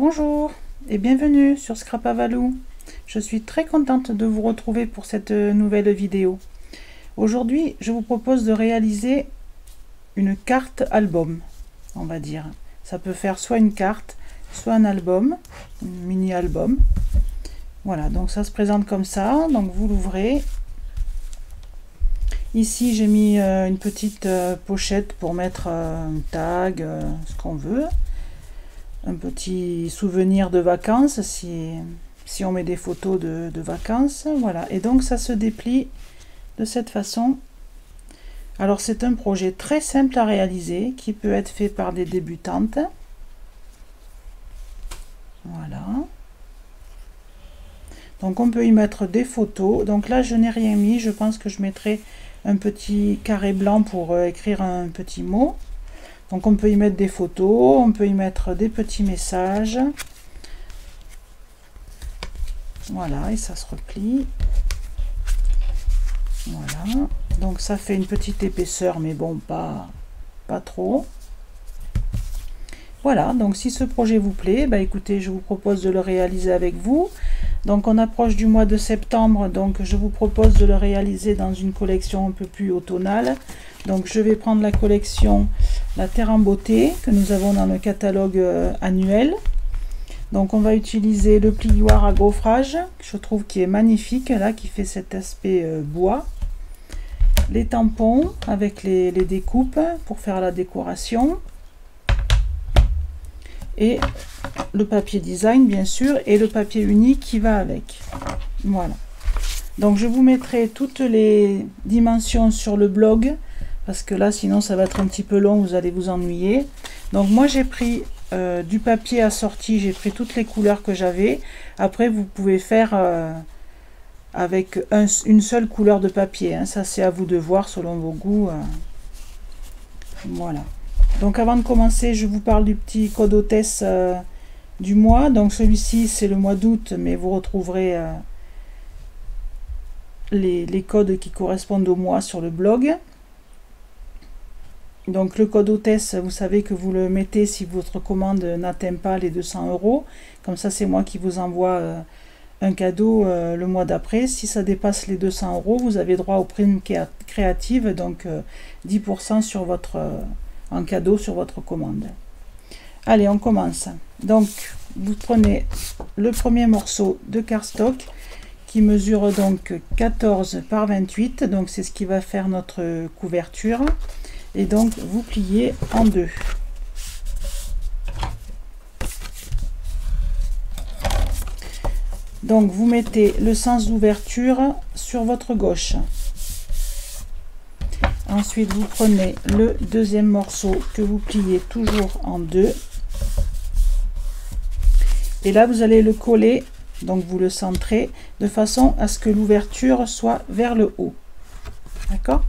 Bonjour et bienvenue sur Scrapavalou. Je suis très contente de vous retrouver pour cette nouvelle vidéo. Aujourd'hui, je vous propose de réaliser une carte album, on va dire. Ça peut faire soit une carte, soit un album, un mini album. Voilà, donc ça se présente comme ça. Donc vous l'ouvrez. Ici, j'ai mis une petite pochette pour mettre un tag, ce qu'on veut. Un petit souvenir de vacances si on met des photos de vacances. Voilà, et donc ça se déplie de cette façon. Alors c'est un projet très simple à réaliser qui peut être fait par des débutantes. Voilà, donc on peut y mettre des photos. Donc là je n'ai rien mis, je pense que je mettrai un petit carré blanc pour écrire un petit mot. Donc on peut y mettre des photos, on peut y mettre des petits messages. Voilà, et ça se replie. Voilà, donc ça fait une petite épaisseur, mais bon, pas trop. Voilà, donc si ce projet vous plaît, bah écoutez, je vous propose de le réaliser avec vous. Donc on approche du mois de septembre, donc je vous propose de le réaliser dans une collection un peu plus automnale. Donc je vais prendre la collection La Terre en Beauté que nous avons dans le catalogue annuel. Donc on va utiliser le plioir à gaufrage, que je trouve qui est magnifique, là, qui fait cet aspect bois. Les tampons avec les découpes pour faire la décoration. Et le papier design bien sûr, et le papier unique qui va avec. Voilà. Donc je vous mettrai toutes les dimensions sur le blog, parce que là sinon ça va être un petit peu long, vous allez vous ennuyer. Donc moi j'ai pris du papier assorti, j'ai pris toutes les couleurs que j'avais. Après vous pouvez faire avec une seule couleur de papier, hein. Ça c'est à vous de voir selon vos goûts. Voilà. Donc avant de commencer, je vous parle du petit code hôtesse du mois. Donc celui-ci c'est le mois d'août, mais vous retrouverez les codes qui correspondent au mois sur le blog. Donc le code hôtesse, vous savez que vous le mettez si votre commande n'atteint pas les 200 €. Comme ça c'est moi qui vous envoie un cadeau le mois d'après. Si ça dépasse les 200 €, vous avez droit aux primes créatives, donc 10% sur votre... en cadeau sur votre commande. Allez, on commence. Donc vous prenez le premier morceau de cardstock qui mesure donc 14 par 28, donc c'est ce qui va faire notre couverture, et donc vous pliez en deux. Donc vous mettez le sens d'ouverture sur votre gauche. Ensuite, vous prenez le deuxième morceau que vous pliez toujours en deux. Et là, vous allez le coller, donc vous le centrez, de façon à ce que l'ouverture soit vers le haut. D'accord ?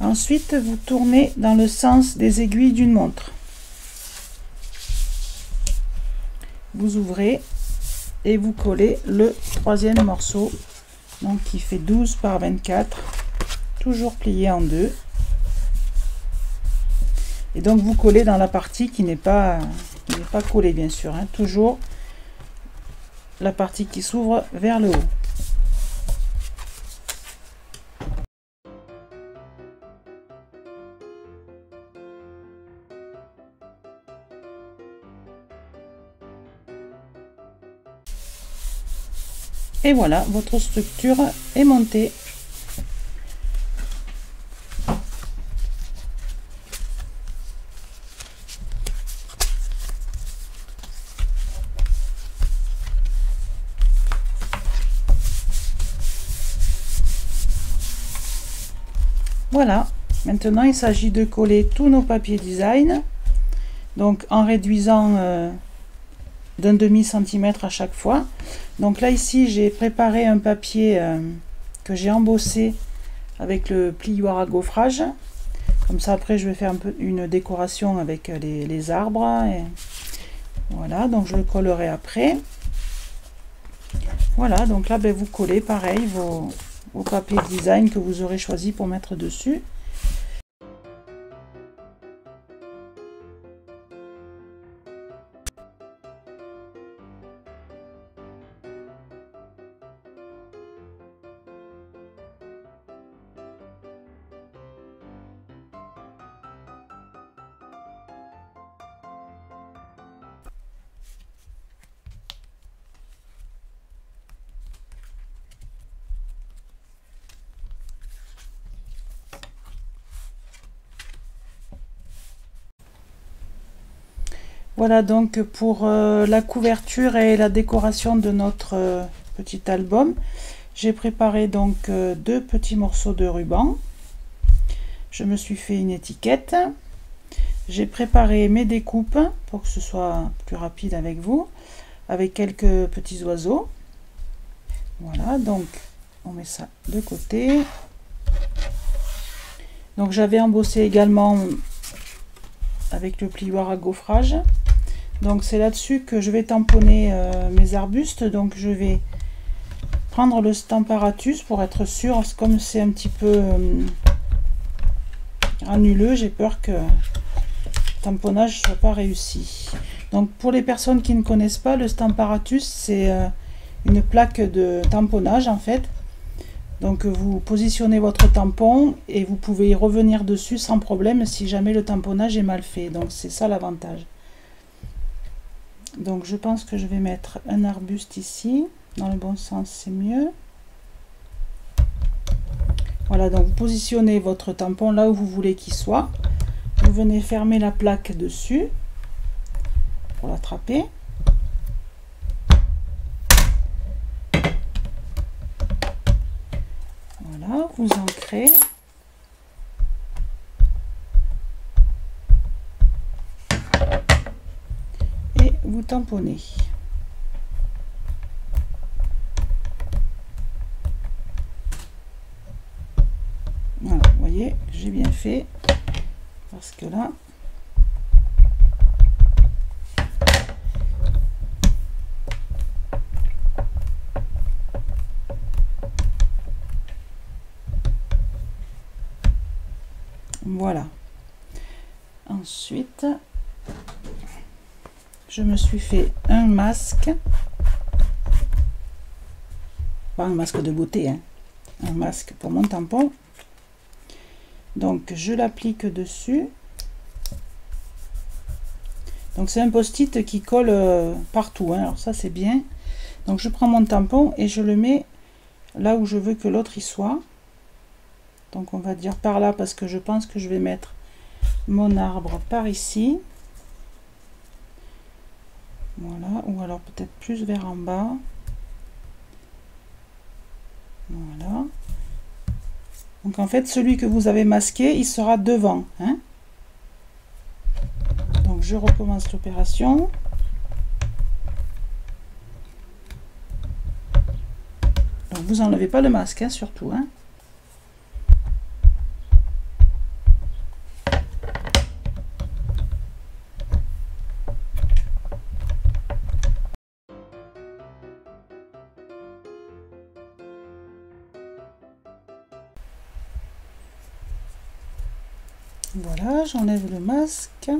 Ensuite, vous tournez dans le sens des aiguilles d'une montre. Vous ouvrez et vous collez le troisième morceau, donc qui fait 12 par 24, toujours plié en deux. Et donc vous collez dans la partie qui n'est pas collée, bien sûr, hein, toujours la partie qui s'ouvre vers le haut. Et voilà, votre structure est montée. Voilà, Maintenant, il s'agit de coller tous nos papiers design. Donc, en réduisant d'un demi-centimètre à chaque fois. Donc là, ici, j'ai préparé un papier que j'ai embossé avec le plioir à gaufrage. Comme ça, après, je vais faire un peu une décoration avec les arbres. Et voilà, donc je le collerai après. Voilà, donc là, ben, vous collez pareil vos papiers design que vous aurez choisi pour mettre dessus. Voilà donc pour la couverture et la décoration de notre petit album. J'ai préparé donc 2 petits morceaux de ruban. Je me suis fait une étiquette. J'ai préparé mes découpes pour que ce soit plus rapide avec vous, avec quelques petits oiseaux. Voilà, donc on met ça de côté. Donc j'avais embossé également avec le plioir à gaufrage. Donc c'est là-dessus que je vais tamponner mes arbustes. Donc je vais prendre le Stamparatus pour être sûr, comme c'est un petit peu granuleux, j'ai peur que le tamponnage ne soit pas réussi. Donc pour les personnes qui ne connaissent pas, le Stamparatus, c'est une plaque de tamponnage en fait. Donc vous positionnez votre tampon et vous pouvez y revenir dessus sans problème si jamais le tamponnage est mal fait. Donc c'est ça l'avantage. Donc je pense que je vais mettre un arbuste ici, dans le bon sens c'est mieux. Voilà, donc vous positionnez votre tampon là où vous voulez qu'il soit. Vous venez fermer la plaque dessus pour l'attraper. Voilà, vous ancrez. Et vous tamponnez. Voilà, vous voyez, j'ai bien fait. Parce que là, voilà. Ensuite, je me suis fait un masque. Pas un masque de beauté, hein. Un masque pour mon tampon. Donc je l'applique dessus. Donc c'est un post-it qui colle partout, hein. Alors ça c'est bien. Donc je prends mon tampon et je le mets là où je veux que l'autre y soit. Donc on va dire par là parce que je pense que je vais mettre mon arbre par ici. Voilà, ou alors peut-être plus vers en bas. Voilà. Donc en fait, celui que vous avez masqué, il sera devant, hein. Donc je recommence l'opération. Donc vous enlevez pas le masque, hein, surtout, hein. Voilà, j'enlève le masque.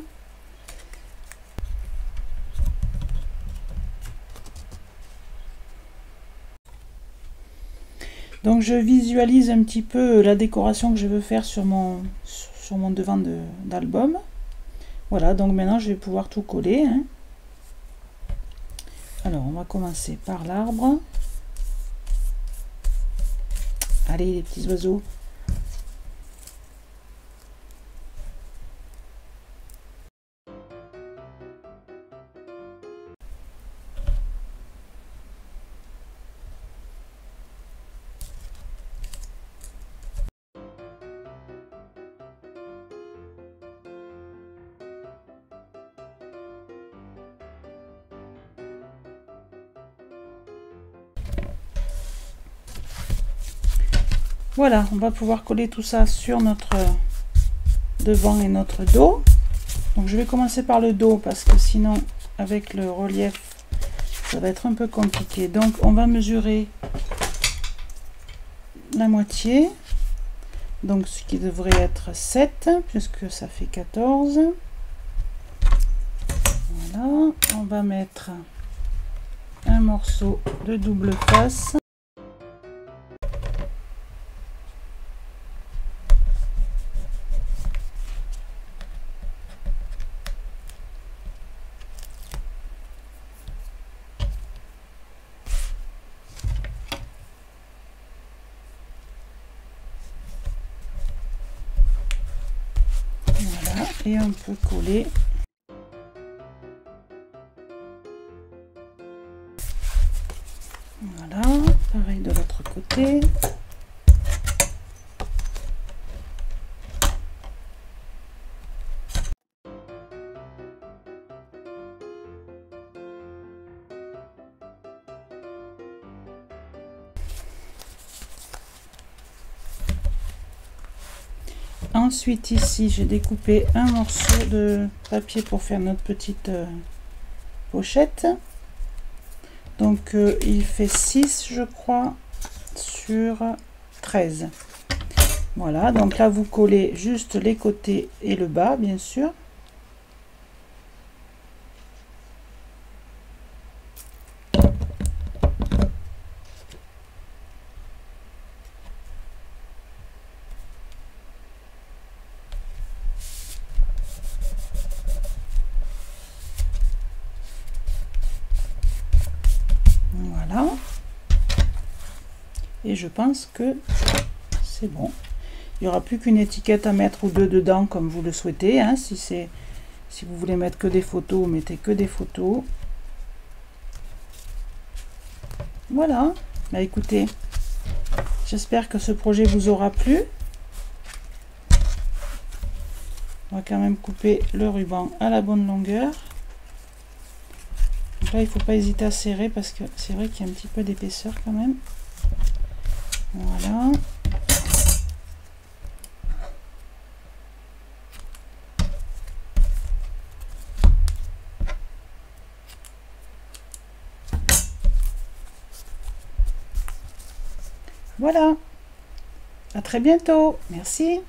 Donc je visualise un petit peu la décoration que je veux faire sur mon devant d'album. Voilà, donc maintenant je vais pouvoir tout coller, hein. Alors on va commencer par l'arbre. Allez les petits oiseaux. Voilà, on va pouvoir coller tout ça sur notre devant et notre dos. Donc je vais commencer par le dos parce que sinon avec le relief ça va être un peu compliqué. Donc on va mesurer la moitié, donc ce qui devrait être 7 puisque ça fait 14. Voilà, on va mettre un morceau de double face. Voilà, et on peut coller. Voilà, pareil de l'autre côté. Ensuite ici j'ai découpé un morceau de papier pour faire notre petite pochette. Donc il fait 6 je crois sur 13. Voilà, donc là vous collez juste les côtés et le bas bien sûr. Voilà. Et je pense que c'est bon. Il n'y aura plus qu'une étiquette à mettre ou deux dedans comme vous le souhaitez. Hein. Si vous voulez mettre que des photos, mettez que des photos. Voilà. Bah écoutez, j'espère que ce projet vous aura plu. On va quand même couper le ruban à la bonne longueur. Donc là, il ne faut pas hésiter à serrer parce que c'est vrai qu'il y a un petit peu d'épaisseur quand même. Voilà. Voilà. À très bientôt. Merci.